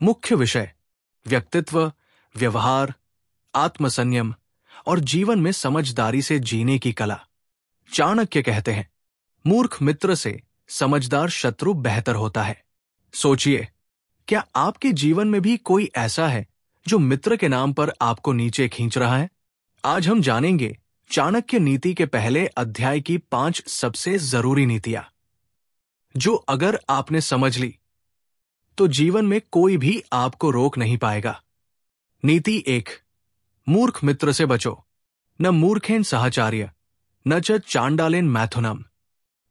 मुख्य विषय व्यक्तित्व, व्यवहार, आत्मसंयम और जीवन में समझदारी से जीने की कला। चाणक्य कहते हैं, मूर्ख मित्र से समझदार शत्रु बेहतर होता है। सोचिए, क्या आपके जीवन में भी कोई ऐसा है जो मित्र के नाम पर आपको नीचे खींच रहा है? आज हम जानेंगे चाणक्य नीति के पहले अध्याय की 5 सबसे जरूरी नीतियां, जो अगर आपने समझ ली तो जीवन में कोई भी आपको रोक नहीं पाएगा। नीति 1, मूर्ख मित्र से बचो। न मूर्खेन सहचार्य, न च चांडालेन मैथुनम,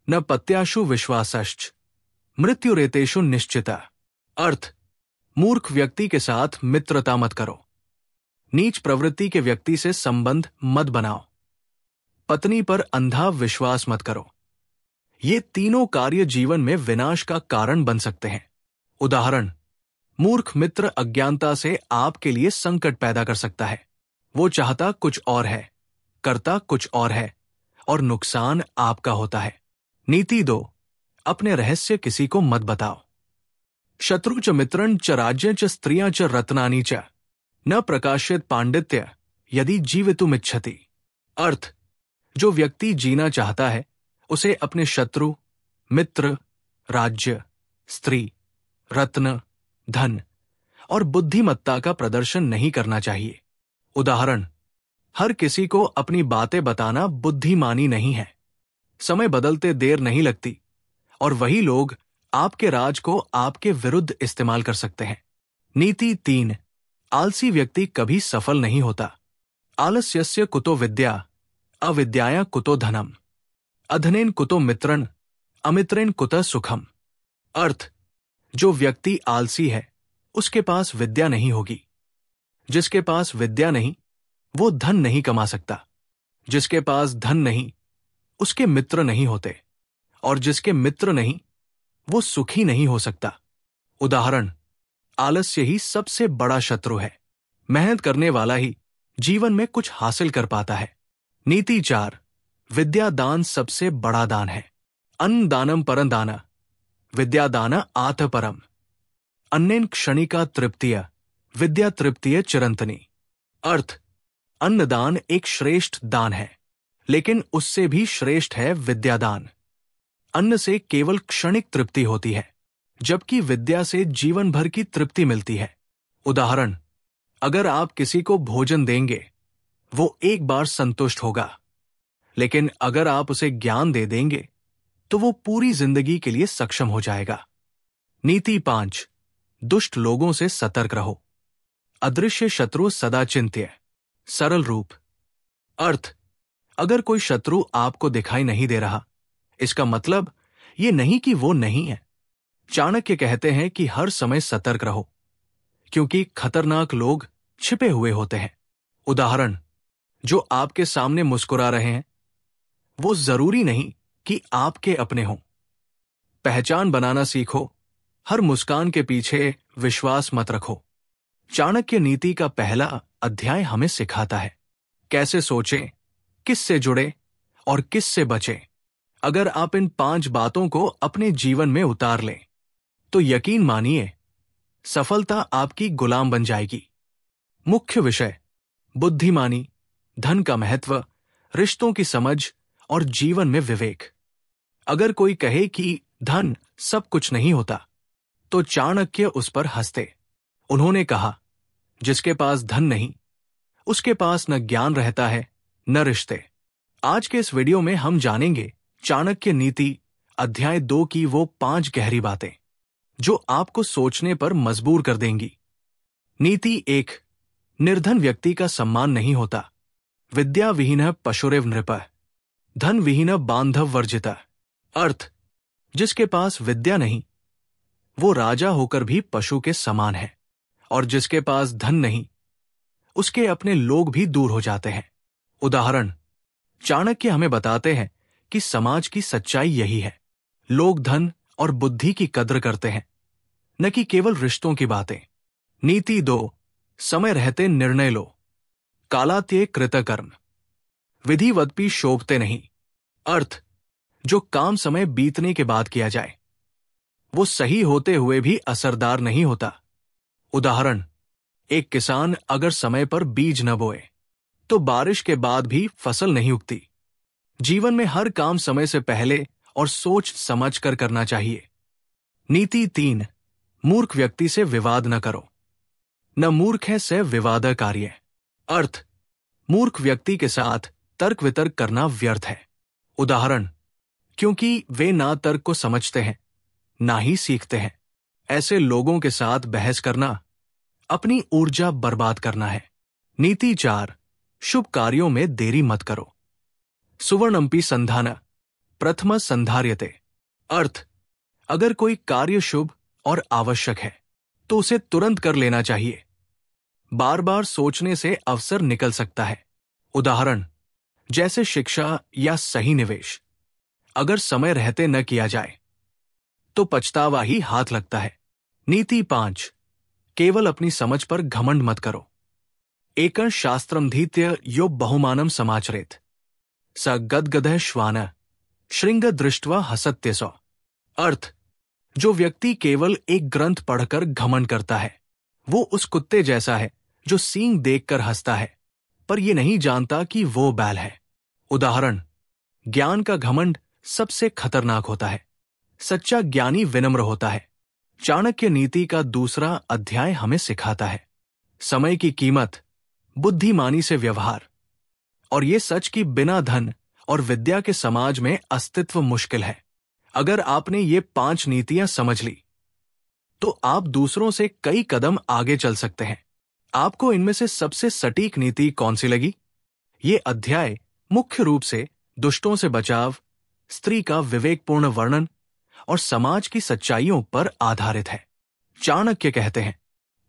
न पत्याशु विश्वासश्च, मृत्युरेतेषु निश्चिता। अर्थ, मूर्ख व्यक्ति के साथ मित्रता मत करो। नीच प्रवृत्ति के व्यक्ति से संबंध मत बनाओ। पत्नी पर अंधा विश्वास मत करो। ये तीनों कार्य जीवन में विनाश का कारण बन सकते हैं। उदाहरण, मूर्ख मित्र अज्ञानता से आपके लिए संकट पैदा कर सकता है। वो चाहता कुछ और है, करता कुछ और है, और नुकसान आपका होता है। नीति 2, अपने रहस्य किसी को मत बताओ। शत्रु च मित्रं च राज्य च स्त्रियां च रत्नानि च, न प्रकाशित पांडित्य यदि जीवितुमिच्छति। अर्थ, जो व्यक्ति जीना चाहता है उसे अपने शत्रु, मित्र, राज्य, स्त्री, रत्न, धन और बुद्धिमत्ता का प्रदर्शन नहीं करना चाहिए। उदाहरण, हर किसी को अपनी बातें बताना बुद्धिमानी नहीं है। समय बदलते देर नहीं लगती और वही लोग आपके राज को आपके विरुद्ध इस्तेमाल कर सकते हैं। नीति 3, आलसी व्यक्ति कभी सफल नहीं होता। आलस्यस्य कुतो विद्या, अविद्याया कुतो धनम, अधनेन कुतो मित्रन, अमित्रेन कुतः सुखम। अर्थ, जो व्यक्ति आलसी है उसके पास विद्या नहीं होगी। जिसके पास विद्या नहीं वो धन नहीं कमा सकता। जिसके पास धन नहीं उसके मित्र नहीं होते, और जिसके मित्र नहीं वो सुखी नहीं हो सकता। उदाहरण, आलस्य ही सबसे बड़ा शत्रु है। मेहनत करने वाला ही जीवन में कुछ हासिल कर पाता है। नीति 4, विद्या दान सबसे बड़ा दान है। अन्न दानम परम दाना, विद्या दाना आत परम। अन्नेन क्षणिका तृप्तिय, विद्या तृप्तिय चिरंतनी। अर्थ, अन्नदान एक श्रेष्ठ दान है, लेकिन उससे भी श्रेष्ठ है विद्यादान। अन्न से केवल क्षणिक तृप्ति होती है, जबकि विद्या से जीवन भर की तृप्ति मिलती है। उदाहरण, अगर आप किसी को भोजन देंगे वो एक बार संतुष्ट होगा, लेकिन अगर आप उसे ज्ञान दे देंगे तो वो पूरी जिंदगी के लिए सक्षम हो जाएगा। नीति 5, दुष्ट लोगों से सतर्क रहो। अदृश्य शत्रु सदा चिंत्य। सरल रूप। अर्थ, अगर कोई शत्रु आपको दिखाई नहीं दे रहा इसका मतलब ये नहीं कि वो नहीं है। चाणक्य कहते हैं कि हर समय सतर्क रहो, क्योंकि खतरनाक लोग छिपे हुए होते हैं। उदाहरण, जो आपके सामने मुस्कुरा रहे हैं वो जरूरी नहीं कि आपके अपने हों। पहचान बनाना सीखो, हर मुस्कान के पीछे विश्वास मत रखो। चाणक्य नीति का पहला अध्याय हमें सिखाता है कैसे सोचें, किससे जुड़े और किससे बचें। अगर आप इन 5 बातों को अपने जीवन में उतार लें तो यकीन मानिए सफलता आपकी गुलाम बन जाएगी। मुख्य विषय, बुद्धिमानी, धन का महत्व, रिश्तों की समझ और जीवन में विवेक। अगर कोई कहे कि धन सब कुछ नहीं होता तो चाणक्य उस पर हंसते। उन्होंने कहा, जिसके पास धन नहीं उसके पास न ज्ञान रहता है न रिश्ते। आज के इस वीडियो में हम जानेंगे चाणक्य नीति अध्याय 2 की वो 5 गहरी बातें जो आपको सोचने पर मजबूर कर देंगी। नीति 1, निर्धन व्यक्ति का सम्मान नहीं होता। विद्या विहीन पशुरेव नृप, धन विहीन बांधव वर्जित। अर्थ, जिसके पास विद्या नहीं वो राजा होकर भी पशु के समान है, और जिसके पास धन नहीं उसके अपने लोग भी दूर हो जाते हैं। उदाहरण, चाणक्य हमें बताते हैं कि समाज की सच्चाई यही है। लोग धन और बुद्धि की कद्र करते हैं, न कि केवल रिश्तों की बातें। नीति 2, समय रहते निर्णय लो। कालात्ये कृतकर्म, विधिवदपि शोभते नहीं। अर्थ, जो काम समय बीतने के बाद किया जाए वो सही होते हुए भी असरदार नहीं होता। उदाहरण, एक किसान अगर समय पर बीज न बोए तो बारिश के बाद भी फसल नहीं उगती। जीवन में हर काम समय से पहले और सोच समझ कर करना चाहिए। नीति 3, मूर्ख व्यक्ति से विवाद न करो। न मूर्ख है स विवाद कार्य। अर्थ, मूर्ख व्यक्ति के साथ तर्क वितर्क करना व्यर्थ है। उदाहरण, क्योंकि वे ना तर्क को समझते हैं ना ही सीखते हैं। ऐसे लोगों के साथ बहस करना अपनी ऊर्जा बर्बाद करना है। नीति 4, शुभ कार्यों में देरी मत करो। सुवर्णमपि संधान प्रथम संधार्यते। अर्थ, अगर कोई कार्य शुभ और आवश्यक है तो उसे तुरंत कर लेना चाहिए। बार बार सोचने से अवसर निकल सकता है। उदाहरण, जैसे शिक्षा या सही निवेश, अगर समय रहते न किया जाए तो पछतावा ही हाथ लगता है। नीति 5, केवल अपनी समझ पर घमंड मत करो। एकं शास्त्रमधीत्य यो बहुमानम समाचरेत स गदगदः श्वान श्रृंग दृष्ट्वा हसत्यसो। अर्थ, जो व्यक्ति केवल एक ग्रंथ पढ़कर घमंड करता है वो उस कुत्ते जैसा है जो सींग देखकर हंसता है पर यह नहीं जानता कि वो बैल है। उदाहरण, ज्ञान का घमंड सबसे खतरनाक होता है। सच्चा ज्ञानी विनम्र होता है। चाणक्य नीति का दूसरा अध्याय हमें सिखाता है समय की कीमत, बुद्धिमानी से व्यवहार, और ये सच कि बिना धन और विद्या के समाज में अस्तित्व मुश्किल है। अगर आपने ये 5 नीतियां समझ ली तो आप दूसरों से कई कदम आगे चल सकते हैं। आपको इनमें से सबसे सटीक नीति कौन सी लगी? ये अध्याय मुख्य रूप से दुष्टों से बचाव, स्त्री का विवेकपूर्ण वर्णन और समाज की सच्चाइयों पर आधारित है। चाणक्य कहते हैं,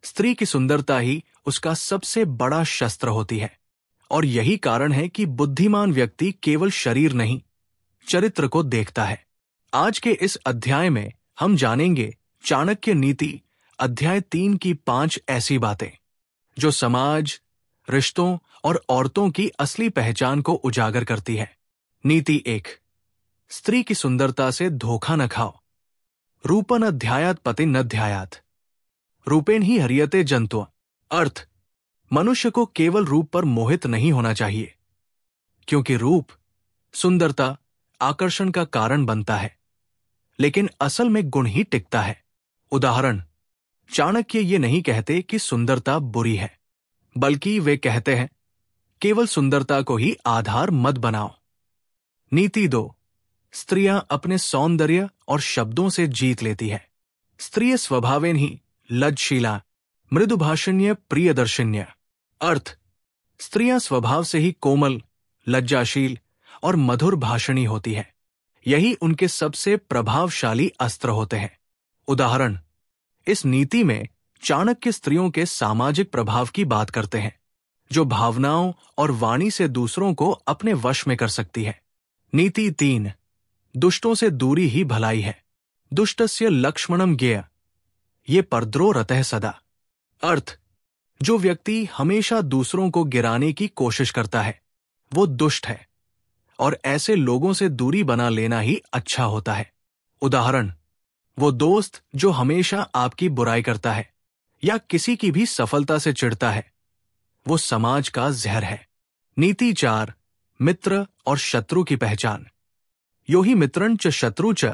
स्त्री की सुंदरता ही उसका सबसे बड़ा शस्त्र होती है और यही कारण है कि बुद्धिमान व्यक्ति केवल शरीर नहीं, चरित्र को देखता है। आज के इस अध्याय में हम जानेंगे चाणक्य नीति अध्याय 3 की 5 ऐसी बातें जो समाज, रिश्तों और औरतों की असली पहचान को उजागर करती है। नीति 1, स्त्री की सुंदरता से धोखा न खाओ। रूपन अध्यायात पति न ध्यायात रूपेण ही हरियते जंतु। अर्थ, मनुष्य को केवल रूप पर मोहित नहीं होना चाहिए क्योंकि रूप, सुंदरता आकर्षण का कारण बनता है लेकिन असल में गुण ही टिकता है। उदाहरण, चाणक्य ये नहीं कहते कि सुंदरता बुरी है, बल्कि वे कहते हैं केवल सुंदरता को ही आधार मत बनाओ। नीति 2, स्त्रियां अपने सौंदर्य और शब्दों से जीत लेती है। स्त्रिय स्वभावेन ही लज्जशीला मृदुभाषिण्य प्रियदर्शिन्य। अर्थ, स्त्रियां स्वभाव से ही कोमल, लज्जाशील और मधुर भाषणी होती है। यही उनके सबसे प्रभावशाली अस्त्र होते हैं। उदाहरण, इस नीति में चाणक्य स्त्रियों के सामाजिक प्रभाव की बात करते हैं जो भावनाओं और वाणी से दूसरों को अपने वश में कर सकती है। नीति 3, दुष्टों से दूरी ही भलाई है। दुष्टस्य लक्ष्मणम ज्ञेय ये परद्रोह रतः सदा। अर्थ, जो व्यक्ति हमेशा दूसरों को गिराने की कोशिश करता है वो दुष्ट है और ऐसे लोगों से दूरी बना लेना ही अच्छा होता है। उदाहरण, वो दोस्त जो हमेशा आपकी बुराई करता है या किसी की भी सफलता से चिढ़ता है वो समाज का जहर है। नीति 4, मित्र और शत्रु की पहचान। यो ही मित्रं च शत्रु च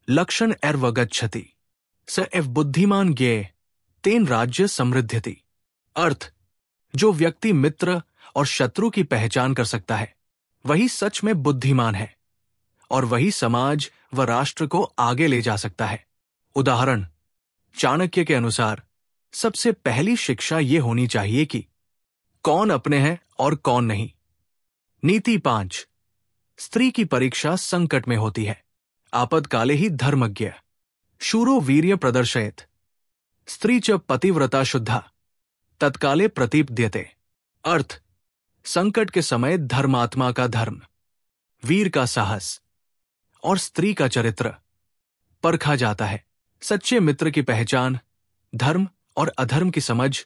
लक्षण एर्वगच्छति स एव बुद्धिमान ज्ञेय तेन राज्य समृद्ध्यति। अर्थ, जो व्यक्ति मित्र और शत्रु की पहचान कर सकता है वही सच में बुद्धिमान है और वही समाज व राष्ट्र को आगे ले जा सकता है। उदाहरण, चाणक्य के अनुसार सबसे पहली शिक्षा ये होनी चाहिए कि कौन अपने हैं और कौन नहीं। नीति 5, स्त्री की परीक्षा संकट में होती है। आपदकाले ही धर्मज्ञ शूरो वीर्य प्रदर्शयेत स्त्री च पतिव्रता शुद्धा तत्काले प्रतीप्यते। अर्थ, संकट के समय धर्मात्मा का धर्म, वीर का साहस और स्त्री का चरित्र परखा जाता है। सच्चे मित्र की पहचान, धर्म और अधर्म की समझ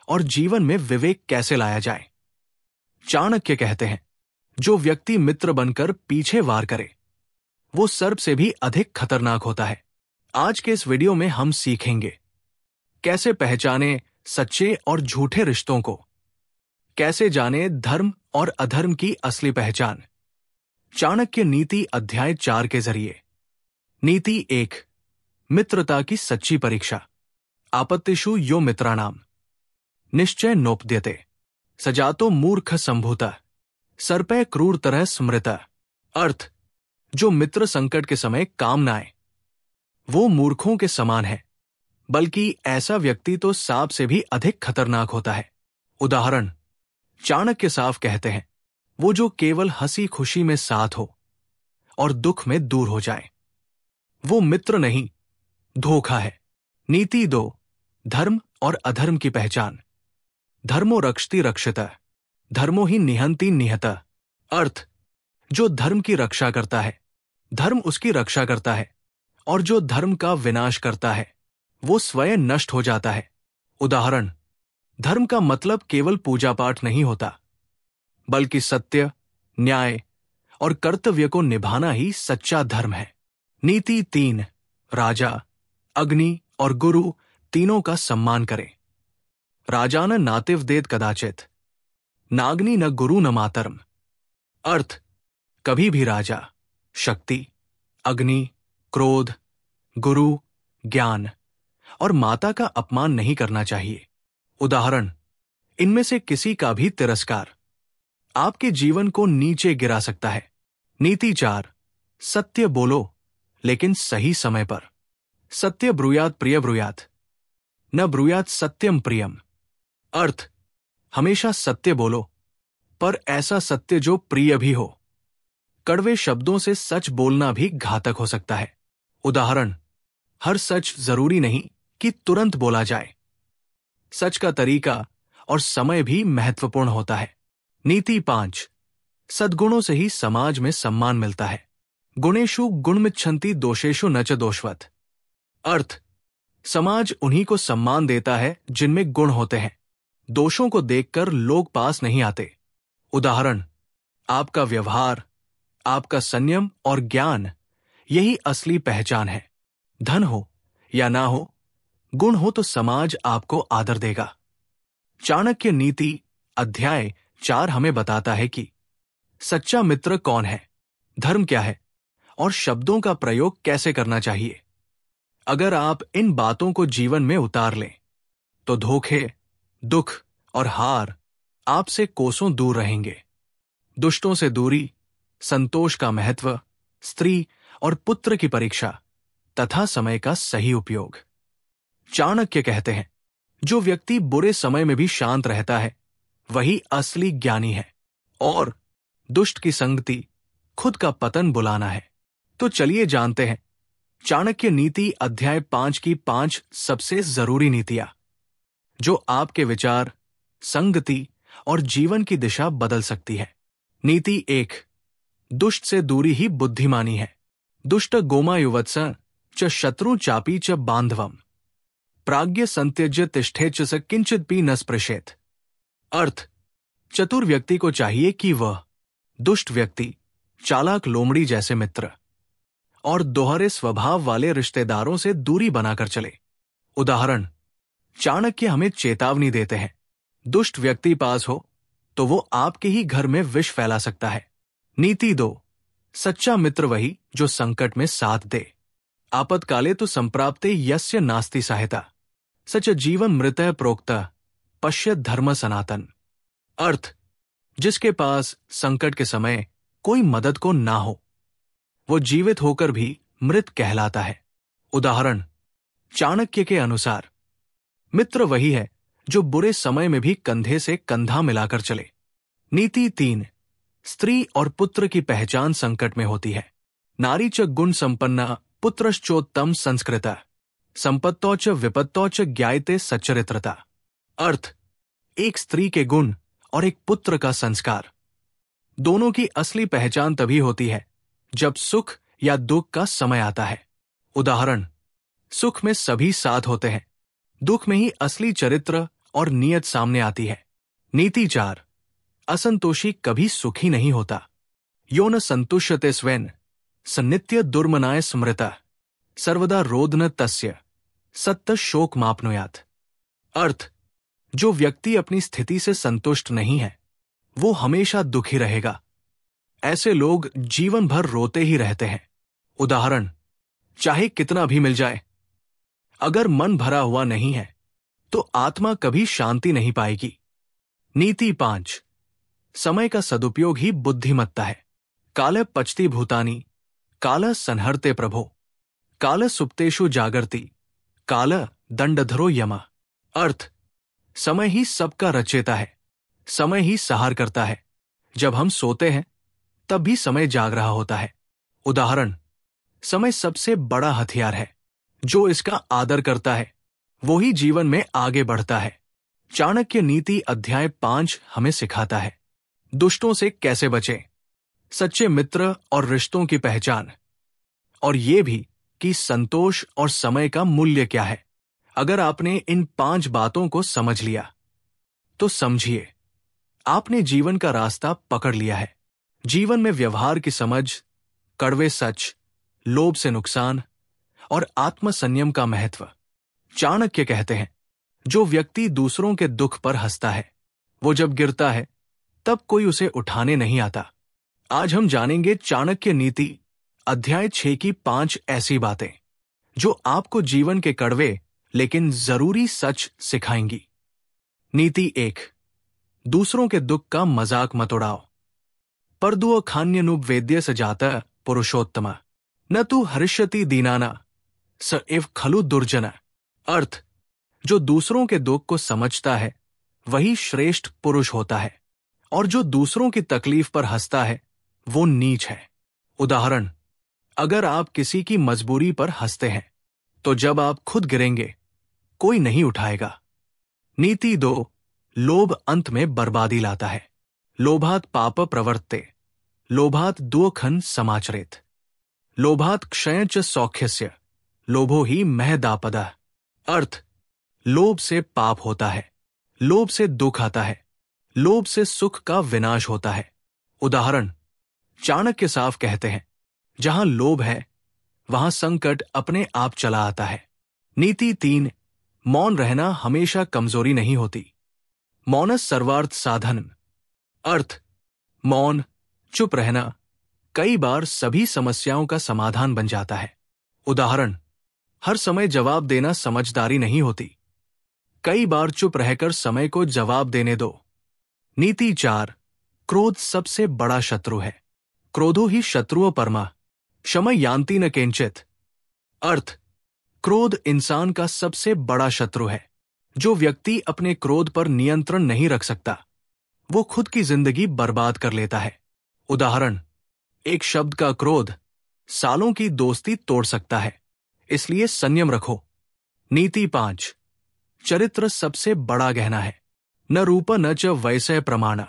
और जीवन में विवेक कैसे लाया जाए। चाणक्य कहते हैं, जो व्यक्ति मित्र बनकर पीछे वार करे वो सर्प से भी अधिक खतरनाक होता है। आज के इस वीडियो में हम सीखेंगे कैसे पहचाने सच्चे और झूठे रिश्तों को, कैसे जाने धर्म और अधर्म की असली पहचान। चाणक्य नीति अध्याय 4 के जरिए। नीति 1, मित्रता की सच्ची परीक्षा। आपत्तिषु यो मित्राणाम निश्चय नोपद्यते सजातो मूर्ख संभूतः सर्पे क्रूरतरः स्मृतः। अर्थ, जो मित्र संकट के समय काम न आए वो मूर्खों के समान है, बल्कि ऐसा व्यक्ति तो सांप से भी अधिक खतरनाक होता है। उदाहरण, चाणक्य साफ कहते हैं, वो जो केवल हंसी खुशी में साथ हो और दुख में दूर हो जाए वो मित्र नहीं, धोखा है। नीति 2, धर्म और अधर्म की पहचान। धर्मो रक्षति रक्षितः धर्मो ही निहंति निहतः। अर्थ, जो धर्म की रक्षा करता है धर्म उसकी रक्षा करता है, और जो धर्म का विनाश करता है वो स्वयं नष्ट हो जाता है। उदाहरण, धर्म का मतलब केवल पूजा पाठ नहीं होता, बल्कि सत्य, न्याय और कर्तव्य को निभाना ही सच्चा धर्म है। नीति 3, राजा, अग्नि और गुरु तीनों का सम्मान करें। राजा न नातिव देत कदाचित नाग्नि न गुरु न मातरम। अर्थ, कभी भी राजा, शक्ति, अग्नि, क्रोध, गुरु, ज्ञान और माता का अपमान नहीं करना चाहिए। उदाहरण, इनमें से किसी का भी तिरस्कार आपके जीवन को नीचे गिरा सकता है। नीति 4, सत्य बोलो लेकिन सही समय पर। सत्य ब्रूयात प्रिय ब्रूयात न ब्रूयात सत्यम प्रियम। अर्थ, हमेशा सत्य बोलो, पर ऐसा सत्य जो प्रिय भी हो। कड़वे शब्दों से सच बोलना भी घातक हो सकता है। उदाहरण, हर सच जरूरी नहीं कि तुरंत बोला जाए। सच का तरीका और समय भी महत्वपूर्ण होता है। नीति 5, सद्गुणों से ही समाज में सम्मान मिलता है। गुणेषु गुणमिच्छन्ति दोषेषु न च दोषवत्। अर्थ, समाज उन्हीं को सम्मान देता है जिनमें गुण होते हैं, दोषों को देखकर लोग पास नहीं आते। उदाहरण, आपका व्यवहार, आपका संयम और ज्ञान यही असली पहचान है। धन हो या ना हो, गुण हो तो समाज आपको आदर देगा। चाणक्य नीति अध्याय 4 हमें बताता है कि सच्चा मित्र कौन है, धर्म क्या है और शब्दों का प्रयोग कैसे करना चाहिए। अगर आप इन बातों को जीवन में उतार लें तो धोखे, दुख और हार आपसे कोसों दूर रहेंगे। दुष्टों से दूरी, संतोष का महत्व, स्त्री और पुत्र की परीक्षा तथा समय का सही उपयोग। चाणक्य कहते हैं, जो व्यक्ति बुरे समय में भी शांत रहता है वही असली ज्ञानी है, और दुष्ट की संगति खुद का पतन बुलाना है। तो चलिए जानते हैं चाणक्य नीति अध्याय 5 की 5 सबसे जरूरी नीतियां, जो आपके विचार, संगति और जीवन की दिशा बदल सकती है। नीति 1, दुष्ट से दूरी ही बुद्धिमानी है। दुष्ट गोमा युवत्स च शत्रु चापी च बांधवम प्राज्ञ संत्यज्य तिष्ठे च स किंचित भी न स्पृशेत। अर्थ, चतुर व्यक्ति को चाहिए कि वह दुष्ट व्यक्ति, चालाक लोमड़ी जैसे मित्र और दोहरे स्वभाव वाले रिश्तेदारों से दूरी बनाकर चले। उदाहरण, चाणक्य हमें चेतावनी देते हैं, दुष्ट व्यक्ति पास हो तो वो आपके ही घर में विष फैला सकता है। नीति 2, सच्चा मित्र वही जो संकट में साथ दे। आपत्काले तो संप्राप्ते यस्य नास्ति सहायता सच जीवन मृतः प्रोक्तः पश्यत धर्म सनातन। अर्थ, जिसके पास संकट के समय कोई मदद को ना हो वो जीवित होकर भी मृत कहलाता है। उदाहरण, चाणक्य के अनुसार मित्र वही है जो बुरे समय में भी कंधे से कंधा मिलाकर चले। नीति 3, स्त्री और पुत्र की पहचान संकट में होती है। नारी च गुण संपन्ना पुत्रश्चोत्तम संस्कृता संपत्तौ च विपत्तौ च ज्ञायते सच्चरित्रता। अर्थ, एक स्त्री के गुण और एक पुत्र का संस्कार, दोनों की असली पहचान तभी होती है जब सुख या दुख का समय आता है। उदाहरण, सुख में सभी साथ होते हैं, दुख में ही असली चरित्र और नीयत सामने आती है। नीति 4, असंतोषी कभी सुखी नहीं होता। यो न संतुष्यते स्वेन सन्नित्य दुर्मनाय स्मृता सर्वदा रोदन तस्य सत्त शोक मापनुयात। अर्थ, जो व्यक्ति अपनी स्थिति से संतुष्ट नहीं है वो हमेशा दुखी रहेगा। ऐसे लोग जीवन भर रोते ही रहते हैं। उदाहरण, चाहे कितना भी मिल जाए, अगर मन भरा हुआ नहीं है तो आत्मा कभी शांति नहीं पाएगी। नीति 5, समय का सदुपयोग ही बुद्धिमत्ता है। काल पचती भूतानी, काल संहरते प्रभो, काल सुप्तेषु जागर्ति, काल दंडधरो यमा। अर्थ, समय ही सबका रचेता है, समय ही सहार करता है। जब हम सोते हैं तब भी समय जाग रहा होता है। उदाहरण, समय सबसे बड़ा हथियार है। जो इसका आदर करता है वो ही जीवन में आगे बढ़ता है। चाणक्य नीति अध्याय 5 हमें सिखाता है दुष्टों से कैसे बचें, सच्चे मित्र और रिश्तों की पहचान, और ये भी कि संतोष और समय का मूल्य क्या है। अगर आपने इन 5 बातों को समझ लिया तो समझिए आपने जीवन का रास्ता पकड़ लिया है। जीवन में व्यवहार की समझ, कड़वे सच, लोभ से नुकसान और आत्मसंयम का महत्व। चाणक्य कहते हैं, जो व्यक्ति दूसरों के दुख पर हंसता है वो जब गिरता है तब कोई उसे उठाने नहीं आता। आज हम जानेंगे चाणक्य नीति अध्याय 6 की 5 ऐसी बातें जो आपको जीवन के कड़वे लेकिन जरूरी सच सिखाएंगी। नीति 1, दूसरों के दुख का मजाक मत उड़ाओ। परदुओ खान्यनुवेद्य सजाता पुरुषोत्तमा, न तू हरिष्यति दीनाना स एव खलु दुर्जना। अर्थ, जो दूसरों के दुख को समझता है वही श्रेष्ठ पुरुष होता है, और जो दूसरों की तकलीफ पर हंसता है वो नीच है। उदाहरण, अगर आप किसी की मजबूरी पर हंसते हैं तो जब आप खुद गिरेंगे कोई नहीं उठाएगा। नीति 2, लोभ अंत में बर्बादी लाता है। लोभात पाप प्रवर्ते, लोभात दुःखं समाचरेत, लोभात क्षय च सौख्यस्य, लोभो ही महदापदा। अर्थ, लोभ से पाप होता है, लोभ से दुख आता है, लोभ से सुख का विनाश होता है। उदाहरण, चाणक्य साफ कहते हैं, जहां लोभ है वहां संकट अपने आप चला आता है। नीति 3, मौन रहना हमेशा कमजोरी नहीं होती। मौनस सर्वार्थ साधन। अर्थ, मौन, चुप रहना कई बार सभी समस्याओं का समाधान बन जाता है। उदाहरण, हर समय जवाब देना समझदारी नहीं होती, कई बार चुप रहकर समय को जवाब देने दो। नीति 4, क्रोध सबसे बड़ा शत्रु है। क्रोधो ही शत्रुओ परमा, शमय यान्ति न किंचित। अर्थ, क्रोध इंसान का सबसे बड़ा शत्रु है। जो व्यक्ति अपने क्रोध पर नियंत्रण नहीं रख सकता वो खुद की जिंदगी बर्बाद कर लेता है। उदाहरण, एक शब्द का क्रोध सालों की दोस्ती तोड़ सकता है, इसलिए संयम रखो। नीति 5, चरित्र सबसे बड़ा गहना है। न रूप न च वैसय प्रमाण,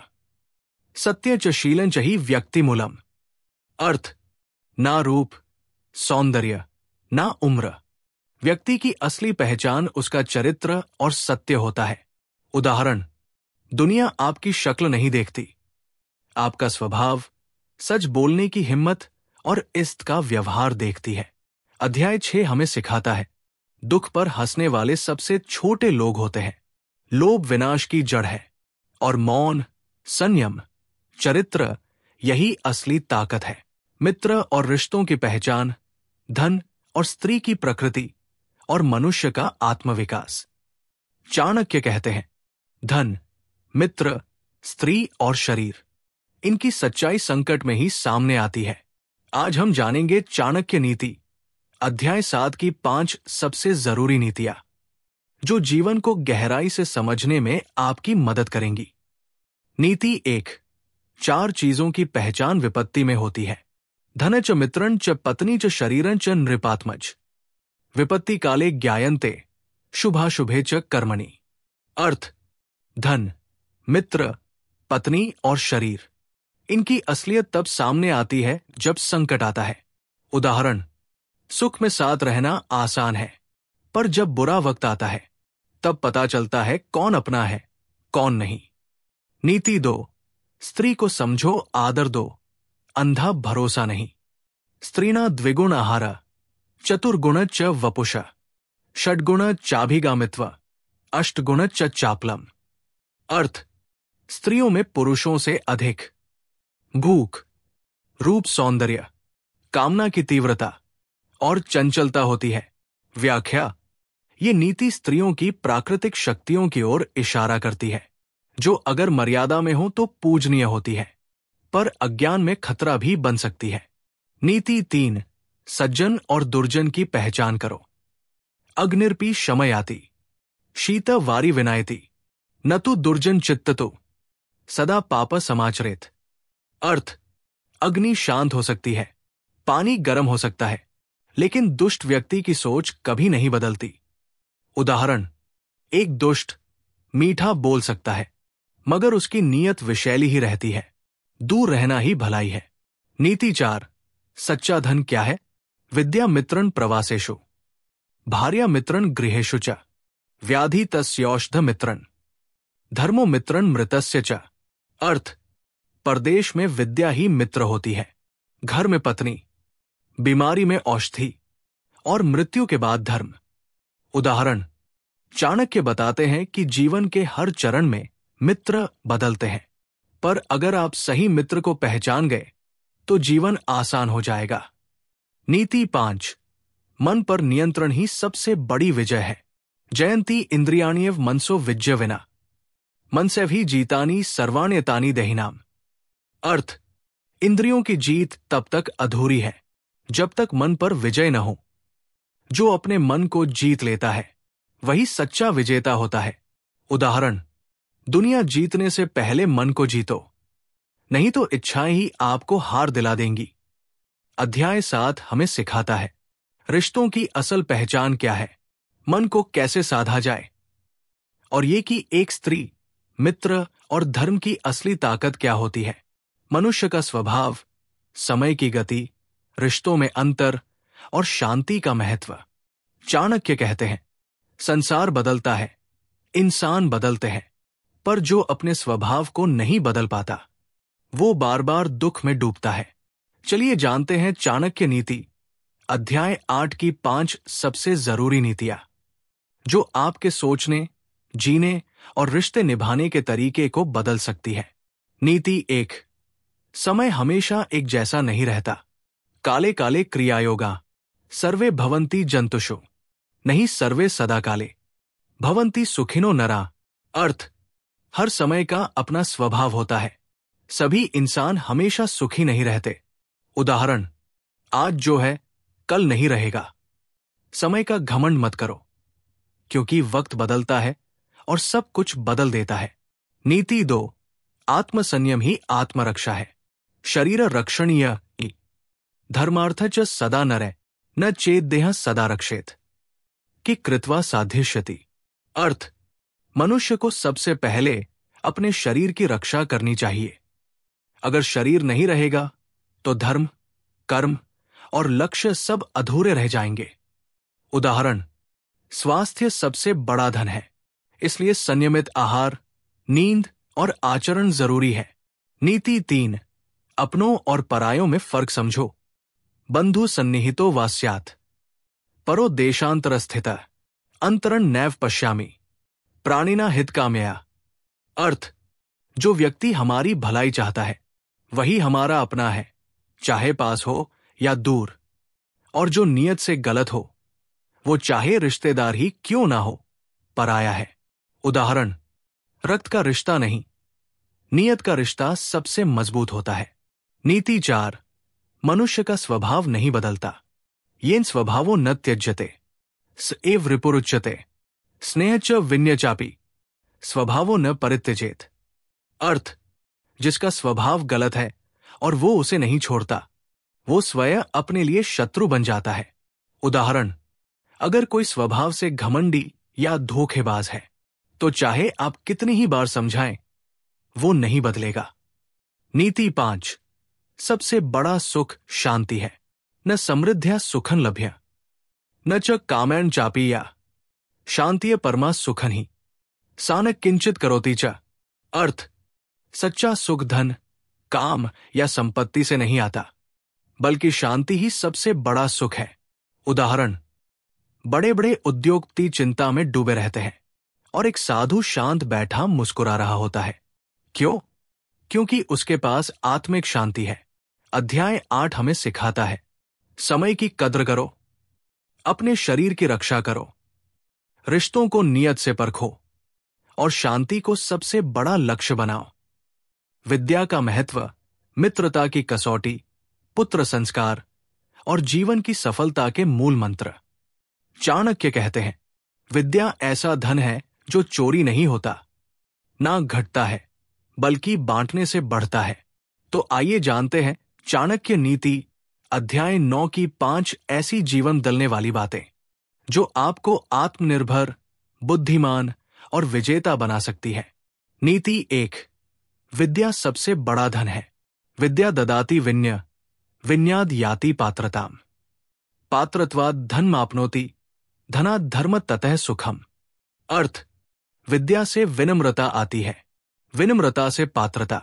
सत्य च शीलं च ही व्यक्ति मूलम। अर्थ, ना रूप, सौंदर्य, ना उम्र, व्यक्ति की असली पहचान उसका चरित्र और सत्य होता है। उदाहरण, दुनिया आपकी शक्ल नहीं देखती, आपका स्वभाव, सच बोलने की हिम्मत और इष्ट का व्यवहार देखती है। अध्याय 6 हमें सिखाता है, दुख पर हंसने वाले सबसे छोटे लोग होते हैं। लोभ विनाश की जड़ है और मौन, संयम, चरित्र यही असली ताकत है। मित्र और रिश्तों की पहचान, धन और स्त्री की प्रकृति और मनुष्य का आत्मविकास। चाणक्य कहते हैं, धन, मित्र, स्त्री और शरीर, इनकी सच्चाई संकट में ही सामने आती है। आज हम जानेंगे चाणक्य नीति अध्याय 7 की 5 सबसे जरूरी नीतियां जो जीवन को गहराई से समझने में आपकी मदद करेंगी। नीति 1, 4 चीजों की पहचान विपत्ति में होती है। धन च मित्रं च पत्नी च शरीरं च नृपात्मज, विपत्ति काले ज्ञायन्ते, शुभाशुभे च कर्मणि। अर्थ, धन, मित्र, पत्नी और शरीर, इनकी असलियत तब सामने आती है जब संकट आता है। उदाहरण, सुख में साथ रहना आसान है, पर जब बुरा वक्त आता है तब पता चलता है कौन अपना है कौन नहीं। नीति 2, स्त्री को समझो, आदर दो, अंधा भरोसा नहीं। स्त्रीणा द्विगुण आहार, चतुर्गुण च वपुषा, षड्गुण चाभिगामित्व, अष्टगुण च चापलम। अर्थ, स्त्रियों में पुरुषों से अधिक भूख, रूप सौंदर्य, कामना की तीव्रता और चंचलता होती है। व्याख्या, ये नीति स्त्रियों की प्राकृतिक शक्तियों की ओर इशारा करती है, जो अगर मर्यादा में हो तो पूजनीय होती है, पर अज्ञान में खतरा भी बन सकती है। नीति 3, सज्जन और दुर्जन की पहचान करो। अग्निर्पि शमयाति, शीत वारि विनायति, न तु दुर्जन चित्ततो, सदा पाप समाचरेत। अर्थ, अग्नि शांत हो सकती है, पानी गर्म हो सकता है, लेकिन दुष्ट व्यक्ति की सोच कभी नहीं बदलती। उदाहरण, एक दुष्ट मीठा बोल सकता है, मगर उसकी नीयत विषैली ही रहती है। दूर रहना ही भलाई है। नीति 4, सच्चा धन क्या है? विद्या मित्रन प्रवासेषु, भार्या मित्रन गृहेषु च, व्याधि तस्यौषध मित्रन, धर्मो मित्रन मृतस्य च। अर्थ, परदेश में विद्या ही मित्र होती है, घर में पत्नी, बीमारी में औषधि और मृत्यु के बाद धर्म। उदाहरण, चाणक्य बताते हैं कि जीवन के हर चरण में मित्र बदलते हैं, पर अगर आप सही मित्र को पहचान गए तो जीवन आसान हो जाएगा। नीति 5, मन पर नियंत्रण ही सबसे बड़ी विजय है। जयंती इंद्रियाण्यव मनसो विज्य विना, मनसेव ही जीतानी सर्वाण्यतानी देहिनाम। अर्थ, इंद्रियों की जीत तब तक अधूरी है जब तक मन पर विजय न हो। जो अपने मन को जीत लेता है वही सच्चा विजेता होता है। उदाहरण, दुनिया जीतने से पहले मन को जीतो, नहीं तो इच्छाएं ही आपको हार दिला देंगी। अध्याय 7 हमें सिखाता है रिश्तों की असल पहचान क्या है, मन को कैसे साधा जाए, और ये कि एक स्त्री, मित्र और धर्म की असली ताकत क्या होती है। मनुष्य का स्वभाव, समय की गति, रिश्तों में अंतर और शांति का महत्व। चाणक्य कहते हैं, संसार बदलता है, इंसान बदलते हैं, पर जो अपने स्वभाव को नहीं बदल पाता वो बार बार दुख में डूबता है। चलिए जानते हैं चाणक्य नीति, अध्याय 8 की 5 सबसे जरूरी नीतियां, जो आपके सोचने, जीने और रिश्ते निभाने के तरीके को बदल सकती है। नीति 1, समय हमेशा एक जैसा नहीं रहता। काले काले क्रियायोगा, सर्वे भवन्ति जंतुषु, नहीं सर्वे सदा काले, भवन्ति सुखिनो नरा। अर्थ, हर समय का अपना स्वभाव होता है, सभी इंसान हमेशा सुखी नहीं रहते। उदाहरण, आज जो है कल नहीं रहेगा। समय का घमंड मत करो, क्योंकि वक्त बदलता है और सब कुछ बदल देता है। नीति 2, आत्मसंयम ही आत्मरक्षा है। शरीर रक्षणीय धर्मार्थ च सदा नरे, न चेत देह सदा रक्षेत, कि कृत्वा साधिष्यति। अर्थ, मनुष्य को सबसे पहले अपने शरीर की रक्षा करनी चाहिए। अगर शरीर नहीं रहेगा तो धर्म, कर्म और लक्ष्य सब अधूरे रह जाएंगे। उदाहरण, स्वास्थ्य सबसे बड़ा धन है, इसलिए संयमित आहार, नींद और आचरण जरूरी है। नीति 3, अपनों और परायों में फर्क समझो। बंधु सन्निहितो वा स्यात्, परो देशांतर स्थित, अंतरं नैव पश्यामि, प्राणिना हितकामया। अर्थ, जो व्यक्ति हमारी भलाई चाहता है वही हमारा अपना है, चाहे पास हो या दूर, और जो नियत से गलत हो, वो चाहे रिश्तेदार ही क्यों ना हो, पराया है। उदाहरण, रक्त का रिश्ता नहीं, नियत का रिश्ता सबसे मजबूत होता है। नीति 4, मनुष्य का स्वभाव नहीं बदलता। येन स्वभावो न त्यज्यते, स एव रिपुरुच्यते, स्नेह च विन्यचापि, स्वभावो न परित्यजेत। अर्थ, जिसका स्वभाव गलत है और वो उसे नहीं छोड़ता, वो स्वयं अपने लिए शत्रु बन जाता है। उदाहरण, अगर कोई स्वभाव से घमंडी या धोखेबाज है तो चाहे आप कितनी ही बार समझाएं, वो नहीं बदलेगा। नीति 5, सबसे बड़ा सुख शांति है। न समृद्ध्या सुखन लभ्य, न च कामैन चापीया, शांतिय परमा सुखन ही, सान किंचित करोति च। अर्थ, सच्चा सुख धन, काम या संपत्ति से नहीं आता, बल्कि शांति ही सबसे बड़ा सुख है। उदाहरण, बड़े बड़े उद्योगपति चिंता में डूबे रहते हैं और एक साधु शांत बैठा मुस्कुरा रहा होता है। क्यों? क्योंकि उसके पास आत्मिक शांति है। अध्याय 8 हमें सिखाता है, समय की कद्र करो, अपने शरीर की रक्षा करो, रिश्तों को नियत से परखो और शांति को सबसे बड़ा लक्ष्य बनाओ। विद्या का महत्व, मित्रता की कसौटी, पुत्र संस्कार और जीवन की सफलता के मूल मंत्र। चाणक्य कहते हैं, विद्या ऐसा धन है जो चोरी नहीं होता, ना घटता है, बल्कि बांटने से बढ़ता है। तो आइए जानते हैं चाणक्य नीति अध्याय 9 की 5 ऐसी जीवन बदलने वाली बातें जो आपको आत्मनिर्भर, बुद्धिमान और विजेता बना सकती है। नीति 1, विद्या सबसे बड़ा धन है। विद्या ददाति विनय, विनयाद याति पात्रताम। पात्रत्वाद धनमाप्नोति, धनात् धर्म ततः सुखम। अर्थ, विद्या से विनम्रता आती है, विनम्रता से पात्रता,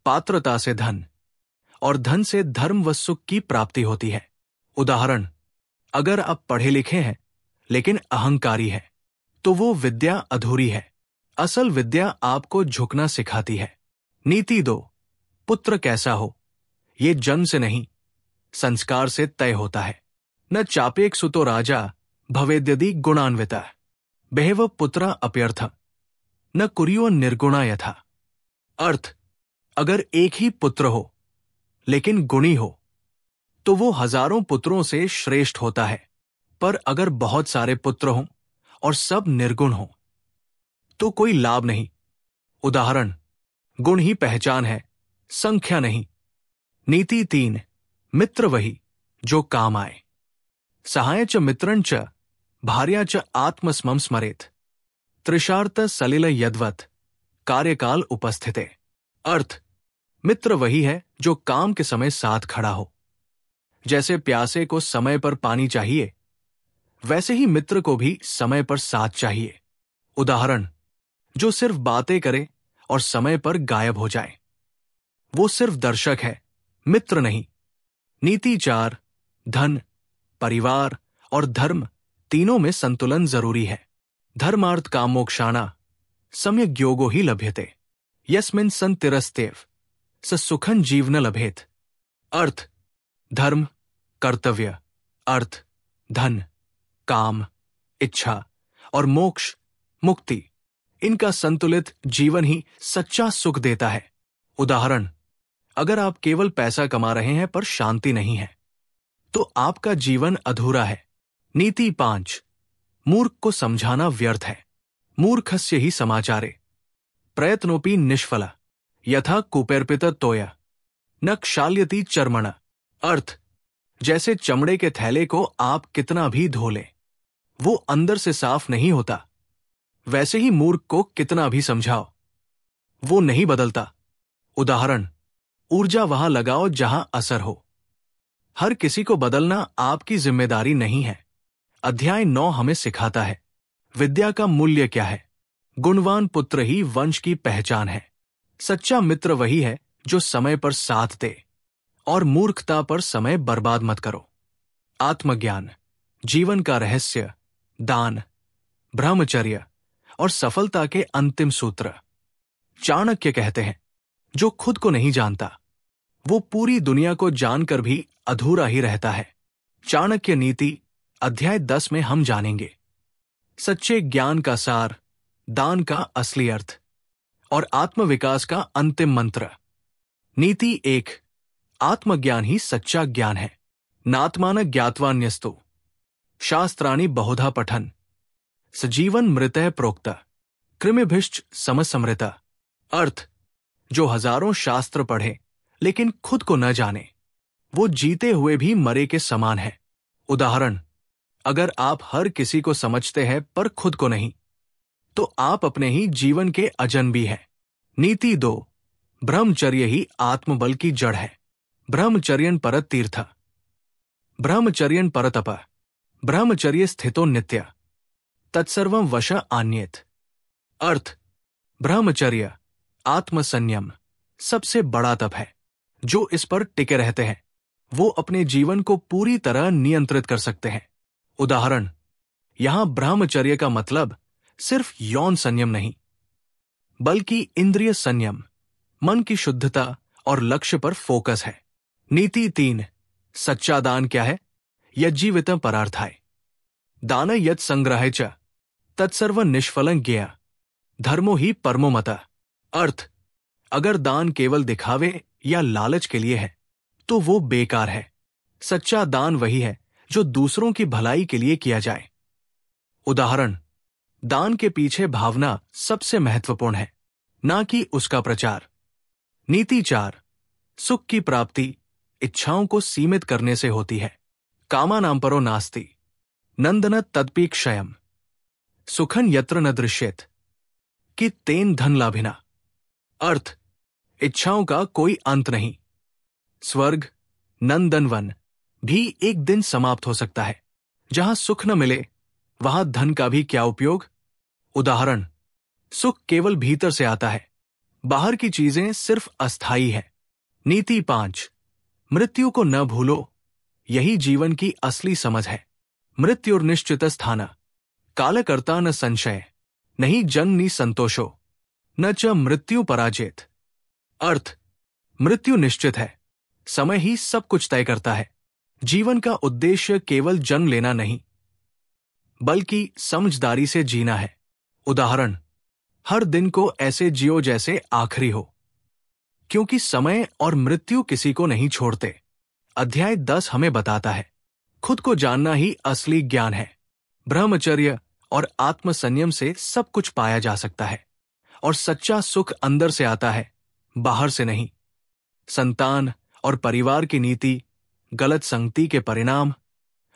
पात्रता से धन और धन से धर्म व सुख की प्राप्ति होती है। उदाहरण, अगर आप पढ़े लिखे हैं लेकिन अहंकारी हैं, तो वो विद्या अधूरी है। असल विद्या आपको झुकना सिखाती है। नीति 2, पुत्र कैसा हो ये जन्म से नहीं, संस्कार से तय होता है। न चापेक सुतो राजा भवेद्यदि गुणान्विता, बहव पुत्रा अप्यर्थ, न कुर्यो निर्गुणा यथा। अर्थ, अगर एक ही पुत्र हो लेकिन गुणी हो तो वो हजारों पुत्रों से श्रेष्ठ होता है, पर अगर बहुत सारे पुत्र हों और सब निर्गुण हों तो कोई लाभ नहीं। उदाहरण, गुण ही पहचान है, संख्या नहीं। नीति 3, मित्र वही जो काम आए। सहाय च मित्रं च भार्या च आत्मस्मं स्मरेत, त्रिशार्त सलिल यद्वत कार्यकाल उपस्थिते। अर्थ, मित्र वही है जो काम के समय साथ खड़ा हो। जैसे प्यासे को समय पर पानी चाहिए, वैसे ही मित्र को भी समय पर साथ चाहिए। उदाहरण, जो सिर्फ बातें करे और समय पर गायब हो जाए, वो सिर्फ दर्शक है, मित्र नहीं। नीति 4, धन, परिवार और धर्म तीनों में संतुलन जरूरी है। धर्मार्थ कामोक्षाणा सम्यग् योगो ही लभ्यते, यस्मिन् संतिरस्तेव स सुखं जीवन लभेत। अर्थ, धर्म, कर्तव्य, अर्थ, धन, काम, इच्छा और मोक्ष, मुक्ति, इनका संतुलित जीवन ही सच्चा सुख देता है। उदाहरण, अगर आप केवल पैसा कमा रहे हैं पर शांति नहीं है तो आपका जीवन अधूरा है। नीति 5, मूर्ख को समझाना व्यर्थ है। मूर्खस्य ही समाचारे प्रयत्नोपि निष्फला, यथा कुपेर्पित तोया न क्षाल्यति चर्मण। अर्थ, जैसे चमड़े के थैले को आप कितना भी धो लें, वो अंदर से साफ नहीं होता, वैसे ही मूर्ख को कितना भी समझाओ, वो नहीं बदलता। उदाहरण, ऊर्जा वहां लगाओ जहां असर हो। हर किसी को बदलना आपकी जिम्मेदारी नहीं है। अध्याय 9 हमें सिखाता है, विद्या का मूल्य क्या है। गुणवान पुत्र ही वंश की पहचान है। सच्चा मित्र वही है जो समय पर साथ दे, और मूर्खता पर समय बर्बाद मत करो। आत्मज्ञान, जीवन का रहस्य, दान, ब्रह्मचर्य और सफलता के अंतिम सूत्र। चाणक्य कहते हैं, जो खुद को नहीं जानता वो पूरी दुनिया को जानकर भी अधूरा ही रहता है। चाणक्य नीति अध्याय 10 में हम जानेंगे सच्चे ज्ञान का सार, दान का असली अर्थ और आत्मविकास का अंतिम मंत्र। नीति 1, आत्मज्ञान ही सच्चा ज्ञान है। नात्मान ज्ञात्वान्यस्तु शास्त्राणि बहुधा पठन सजीवन मृतः प्रोक्त कृमिभिश्च समसमृता। अर्थ, जो हजारों शास्त्र पढ़े लेकिन खुद को न जाने, वो जीते हुए भी मरे के समान है। उदाहरण, अगर आप हर किसी को समझते हैं पर खुद को नहीं, तो आप अपने ही जीवन के अजनबी हैं। नीति 2, ब्रह्मचर्य ही आत्मबल की जड़ है। ब्रह्मचर्यन परत तीर्थ, ब्रह्मचर्यन परतप, ब्रह्मचर्य स्थितो नित्य, तत्सर्वं वश आन्येत। अर्थ, ब्रह्मचर्य, आत्मसंयम सबसे बड़ा तप है। जो इस पर टिके रहते हैं वो अपने जीवन को पूरी तरह नियंत्रित कर सकते हैं। उदाहरण, यहां ब्रह्मचर्य का मतलब सिर्फ यौन संयम नहीं, बल्कि इंद्रिय संयम, मन की शुद्धता और लक्ष्य पर फोकस है। नीति 3, सच्चा दान क्या है? यज्जीवितं परार्थाय दान यत् संग्रहे च तत्सर्व निष्फलं ज्ञेय धर्मो ही परमो मतः। अर्थ, अगर दान केवल दिखावे या लालच के लिए है तो वो बेकार है। सच्चा दान वही है जो दूसरों की भलाई के लिए किया जाए। उदाहरण, दान के पीछे भावना सबसे महत्वपूर्ण है, ना कि उसका प्रचार। नीति 4, सुख की प्राप्ति इच्छाओं को सीमित करने से होती है। कामानां परो नास्ति नंदन तत्पीक्षयम् सुखन यत्र न दृश्येत कि तेन धन लाभिना। अर्थ, इच्छाओं का कोई अंत नहीं। स्वर्ग, नंदनवन भी एक दिन समाप्त हो सकता है। जहां सुख न मिले वहां धन का भी क्या उपयोग? उदाहरण, सुख केवल भीतर से आता है, बाहर की चीजें सिर्फ अस्थायी है। नीति 5, मृत्यु को न भूलो, यही जीवन की असली समझ है। मृत्युर्निश्चित स्थान कालकर्ता न संशय नहीं जननी संतोषो न च मृत्यु पराजेत। अर्थ, मृत्यु निश्चित है, समय ही सब कुछ तय करता है। जीवन का उद्देश्य केवल जन्म लेना नहीं, बल्कि समझदारी से जीना है। उदाहरण, हर दिन को ऐसे जियो जैसे आखिरी हो, क्योंकि समय और मृत्यु किसी को नहीं छोड़ते। अध्याय 10 हमें बताता है, खुद को जानना ही असली ज्ञान है। ब्रह्मचर्य और आत्मसंयम से सब कुछ पाया जा सकता है, और सच्चा सुख अंदर से आता है, बाहर से नहीं। संतान और परिवार की नीति, गलत संगति के परिणाम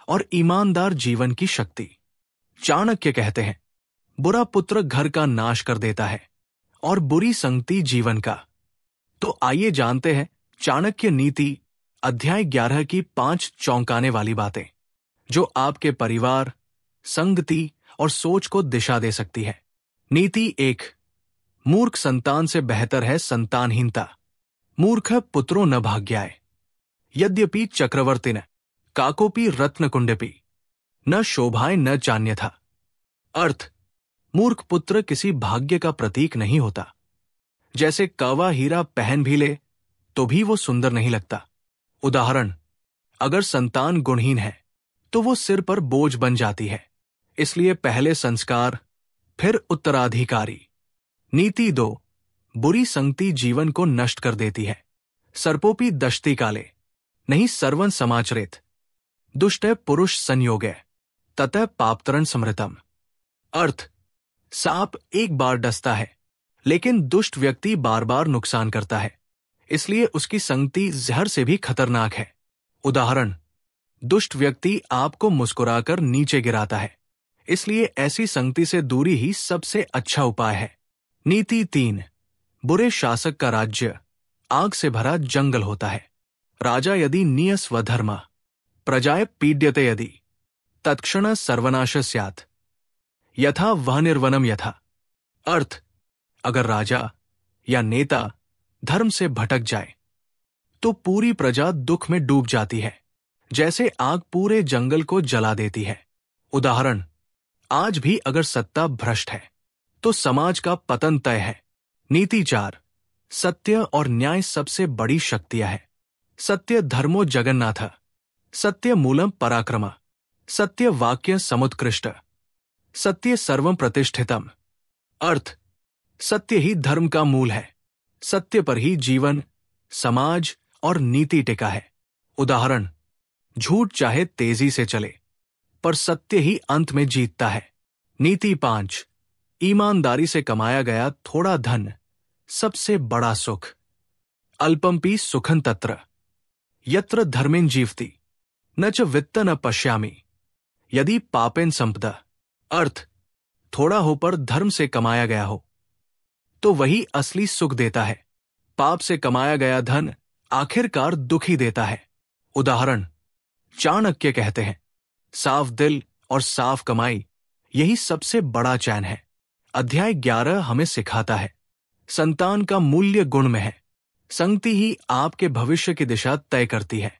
और ईमानदार जीवन की शक्ति। चाणक्य कहते हैं, बुरा पुत्र घर का नाश कर देता है और बुरी संगति जीवन का। तो आइए जानते हैं चाणक्य नीति अध्याय 11 की 5 चौंकाने वाली बातें, जो आपके परिवार, संगति और सोच को दिशा दे सकती है। नीति 1, मूर्ख संतान से बेहतर है संतानहीनता। मूर्ख पुत्रो न भाग्याय यद्यपि चक्रवर्तिन काकोपि रत्नकुंडपि न शोभाय न चान्यथा। अर्थ, मूर्ख पुत्र किसी भाग्य का प्रतीक नहीं होता। जैसे कौवा हीरा पहन भी ले तो भी वो सुंदर नहीं लगता। उदाहरण, अगर संतान गुणहीन है तो वो सिर पर बोझ बन जाती है। इसलिए पहले संस्कार, फिर उत्तराधिकारी। नीति 2, बुरी संगति जीवन को नष्ट कर देती है। सर्पोपि दशति काले नहीं सर्वन समाचरेत दुष्ट पुरुष संयोगे ततः पापतरण समृतम। अर्थ, सांप एक बार डसता है, लेकिन दुष्ट व्यक्ति बार बार नुकसान करता है, इसलिए उसकी संगति जहर से भी खतरनाक है। उदाहरण, दुष्ट व्यक्ति आपको मुस्कुराकर नीचे गिराता है, इसलिए ऐसी संगति से दूरी ही सबसे अच्छा उपाय है। नीति 3, बुरे शासक का राज्य आग से भरा जंगल होता है। राजा यदि नियस्वधर्म प्रजाय पीड्यते यदि तत्क्षण सर्वनाश स्यात् यथा वह निर्वनम यथा। अर्थ, अगर राजा या नेता धर्म से भटक जाए तो पूरी प्रजा दुख में डूब जाती है, जैसे आग पूरे जंगल को जला देती है। उदाहरण, आज भी अगर सत्ता भ्रष्ट है तो समाज का पतन तय है। नीति 4, सत्य और न्याय सबसे बड़ी शक्तियां है। सत्य धर्मो जगन्नाथ सत्य मूलम पराक्रम सत्य वाक्य समुत्कृष्ट सत्य सर्वम प्रतिष्ठितम। अर्थ, सत्य ही धर्म का मूल है। सत्य पर ही जीवन, समाज और नीति टिका है। उदाहरण, झूठ चाहे तेजी से चले पर सत्य ही अंत में जीतता है। नीति 5, ईमानदारी से कमाया गया थोड़ा धन सबसे बड़ा सुख। अल्पमपि सुखं तत्र यत्र धर्मेन जीवति न च वित्त न पश्यामि यदि पापेन संपदा। अर्थ, थोड़ा हो पर धर्म से कमाया गया हो तो वही असली सुख देता है। पाप से कमाया गया धन आखिरकार दुख ही देता है। उदाहरण, चाणक्य कहते हैं, साफ दिल और साफ कमाई यही सबसे बड़ा चैन है। अध्याय 11 हमें सिखाता है, संतान का मूल्य गुण में है। संगति ही आपके भविष्य की दिशा तय करती है,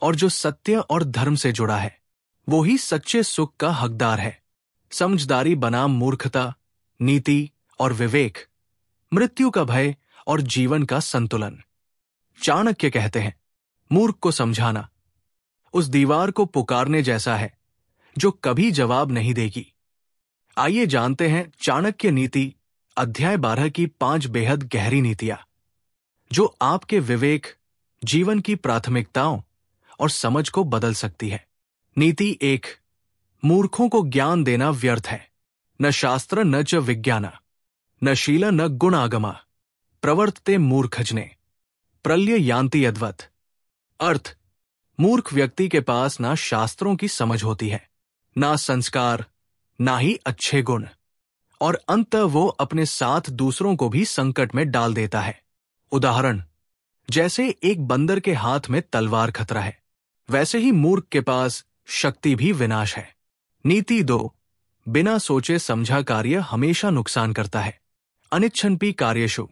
और जो सत्य और धर्म से जुड़ा है वो ही सच्चे सुख का हकदार है। समझदारी बनाम मूर्खता नीति और विवेक, मृत्यु का भय और जीवन का संतुलन। चाणक्य कहते हैं, मूर्ख को समझाना उस दीवार को पुकारने जैसा है जो कभी जवाब नहीं देगी। आइए जानते हैं चाणक्य नीति अध्याय 12 की 5 बेहद गहरी नीतियां जो आपके विवेक, जीवन की प्राथमिकताओं और समझ को बदल सकती है। नीति 1, मूर्खों को ज्ञान देना व्यर्थ है। न शास्त्र न च विज्ञान, न शील न गुणागमा, प्रवर्तते मूर्खजने, प्रलय यान्ति यद्वत्। अर्थ, मूर्ख व्यक्ति के पास ना शास्त्रों की समझ होती है, ना संस्कार, ना ही अच्छे गुण, और अंत वो अपने साथ दूसरों को भी संकट में डाल देता है। उदाहरण, जैसे एक बंदर के हाथ में तलवार खतरा है, वैसे ही मूर्ख के पास शक्ति भी विनाश है। नीति 2, बिना सोचे समझा कार्य हमेशा नुकसान करता है। अनिच्छन्पि कार्येषु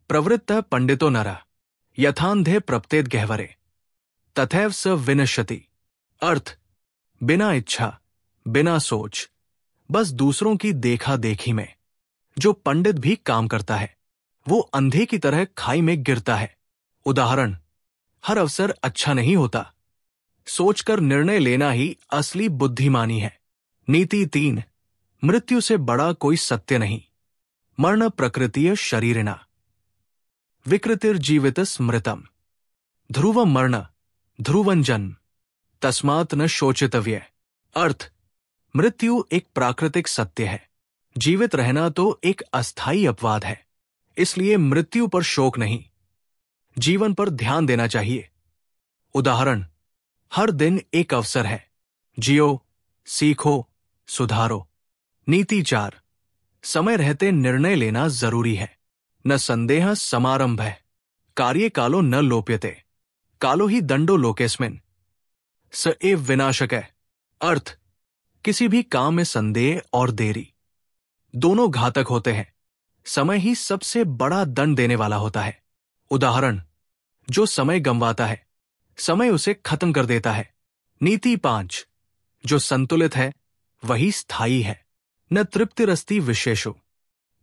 प्रवृत्तः पंडितो नरः, यथान्धे प्रप्तेद गह्वरे, तथैव स विनश्यति। अर्थ, बिना इच्छा, बिना सोच, बस दूसरों की देखा देखी में जो पंडित भी काम करता है वो अंधे की तरह खाई में गिरता है। उदाहरण, हर अवसर अच्छा नहीं होता, सोचकर निर्णय लेना ही असली बुद्धिमानी है। नीति 3, मृत्यु से बड़ा कोई सत्य नहीं। मरण प्रकृतिय शरीरिणा, विकृतिर्जीवित स्मृतम, ध्रुवम मरण ध्रुवं जन्म, तस्मात् न शोचितव्य। अर्थ, मृत्यु एक प्राकृतिक सत्य है, जीवित रहना तो एक अस्थायी अपवाद है, इसलिए मृत्यु पर शोक नहीं, जीवन पर ध्यान देना चाहिए। उदाहरण, हर दिन एक अवसर है, जियो, सीखो, सुधारो। नीति 4, समय रहते निर्णय लेना जरूरी है। न संदेह समारंभ है, कार्ये कालो न लोप्यते, कालो ही दंडो लोकेस्मिन, स एव विनाशक है। अर्थ, किसी भी काम में संदेह और देरी दोनों घातक होते हैं, समय ही सबसे बड़ा दंड देने वाला होता है। उदाहरण, जो समय गंवाता है, समय उसे खत्म कर देता है। नीति 5, जो संतुलित है वही स्थायी है। न तृप्तिरस्ति विशेषो,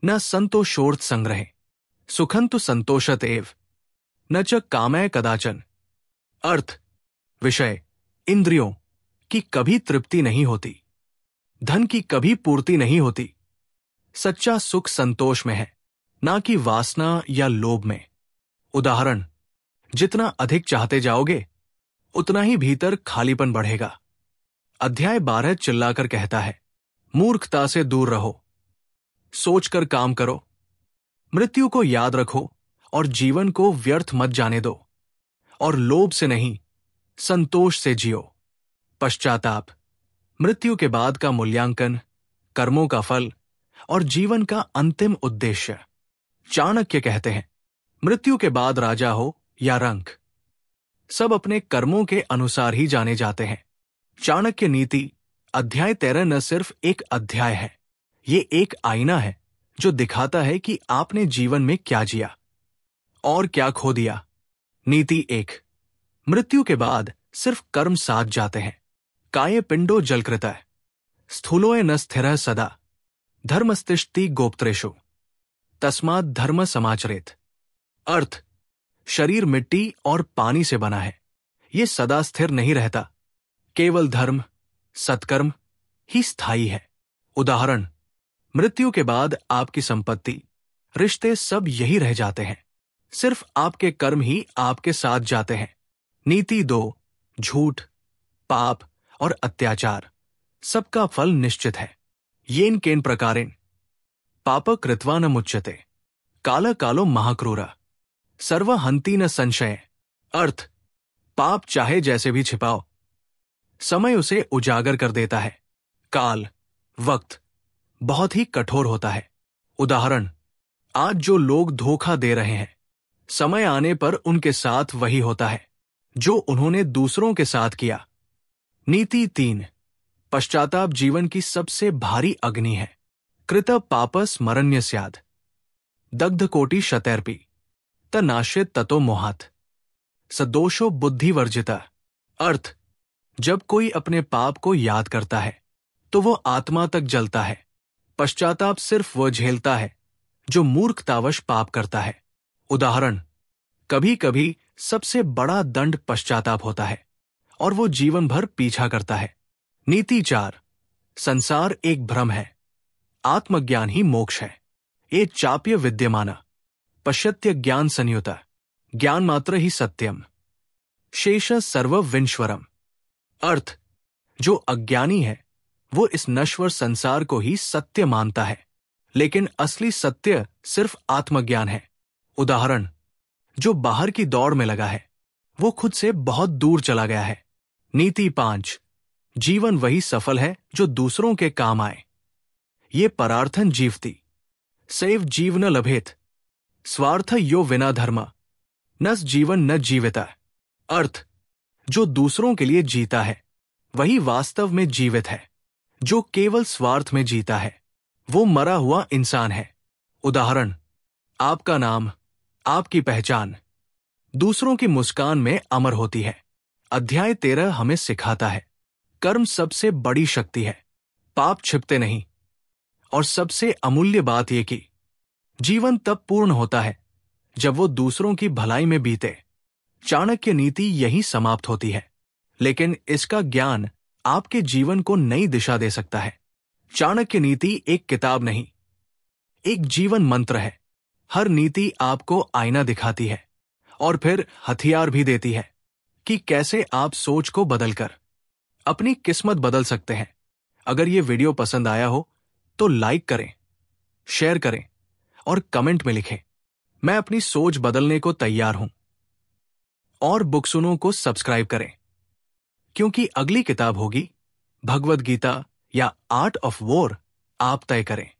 न संतोषोर्थ संग्रहे, सुखंतु संतोषत एव, न च कामय कदाचन। अर्थ, विषय, इंद्रियों की कभी तृप्ति नहीं होती, धन की कभी पूर्ति नहीं होती। सच्चा सुख संतोष में है, ना कि वासना या लोभ में। उदाहरण, जितना अधिक चाहते जाओगे उतना ही भीतर खालीपन बढ़ेगा। अध्याय 12 चिल्लाकर कहता है, मूर्खता से दूर रहो, सोचकर काम करो, मृत्यु को याद रखो और जीवन को व्यर्थ मत जाने दो, और लोभ से नहीं संतोष से जियो। पश्चाताप, मृत्यु के बाद का मूल्यांकन, कर्मों का फल और जीवन का अंतिम उद्देश्य। चाणक्य कहते हैं, मृत्यु के बाद राजा हो या रंक, सब अपने कर्मों के अनुसार ही जाने जाते हैं। चाणक्य नीति अध्याय 13 न सिर्फ एक अध्याय है, ये एक आईना है जो दिखाता है कि आपने जीवन में क्या जिया और क्या खो दिया। नीति 1, मृत्यु के बाद सिर्फ कर्म साथ जाते हैं। काय पिंडो जलकृतः, स्थूलोय न स्थिरः सदा, धर्मस्तिष्ठति गोप्त्रेषु, तस्मात् धर्म समाचरेत। अर्थ, शरीर मिट्टी और पानी से बना है, ये सदा स्थिर नहीं रहता, केवल धर्म, सत्कर्म ही स्थायी है। उदाहरण, मृत्यु के बाद आपकी संपत्ति, रिश्ते सब यही रह जाते हैं, सिर्फ आपके कर्म ही आपके साथ जाते हैं। नीति 2, झूठ, पाप और अत्याचार सबका फल निश्चित है। येन केन प्रकारेण पाप कृत्वा न मुच्यते, काल कालो महाक्रूरा, सर्वहंति न संशय। अर्थ, पाप चाहे जैसे भी छिपाओ, समय उसे उजागर कर देता है। काल, वक्त बहुत ही कठोर होता है। उदाहरण, आज जो लोग धोखा दे रहे हैं, समय आने पर उनके साथ वही होता है जो उन्होंने दूसरों के साथ किया। नीति 3, पश्चाताप जीवन की सबसे भारी अग्नि है। कृत पाप स्मरण्य स्याद, दग्ध कोटि शतैर्पि, तनाश्रित ततो मोहात्, सदोषो बुद्धिवर्जिता। अर्थ, जब कोई अपने पाप को याद करता है तो वो आत्मा तक जलता है, पश्चाताप सिर्फ वह झेलता है जो मूर्खतावश पाप करता है। उदाहरण, कभी कभी सबसे बड़ा दंड पश्चाताप होता है और वो जीवन भर पीछा करता है। नीति 4, संसार एक भ्रम है, आत्मज्ञान ही मोक्ष है। ये चाप्य विद्यमान पश्यत्य ज्ञान संयुत, ज्ञान मात्र ही सत्यम, शेष सर्व विनश्वरम। अर्थ, जो अज्ञानी है वो इस नश्वर संसार को ही सत्य मानता है, लेकिन असली सत्य सिर्फ आत्मज्ञान है। उदाहरण, जो बाहर की दौड़ में लगा है वो खुद से बहुत दूर चला गया है। नीति 5, जीवन वही सफल है जो दूसरों के काम आए। ये परार्थन जीवती, सैव जीव न लभेत, स्वार्थ यो विना धर्म, नस जीवन न जीविता। अर्थ, जो दूसरों के लिए जीता है वही वास्तव में जीवित है, जो केवल स्वार्थ में जीता है वो मरा हुआ इंसान है। उदाहरण, आपका नाम, आपकी पहचान दूसरों की मुस्कान में अमर होती है। अध्याय 13 हमें सिखाता है, कर्म सबसे बड़ी शक्ति है, पाप छिपते नहीं। और सबसे अमूल्य बात यह कि जीवन तब पूर्ण होता है जब वो दूसरों की भलाई में बीते। चाणक्य नीति यही समाप्त होती है, लेकिन इसका ज्ञान आपके जीवन को नई दिशा दे सकता है। चाणक्य नीति एक किताब नहीं, एक जीवन मंत्र है। हर नीति आपको आईना दिखाती है और फिर हथियार भी देती है कि कैसे आप सोच को बदलकर अपनी किस्मत बदल सकते हैं। अगर ये वीडियो पसंद आया हो तो लाइक करें, शेयर करें और कमेंट में लिखें, मैं अपनी सोच बदलने को तैयार हूं। और बुक सुनो को सब्सक्राइब करें, क्योंकि अगली किताब होगी भगवद गीता या आर्ट ऑफ वॉर। आप तय करें।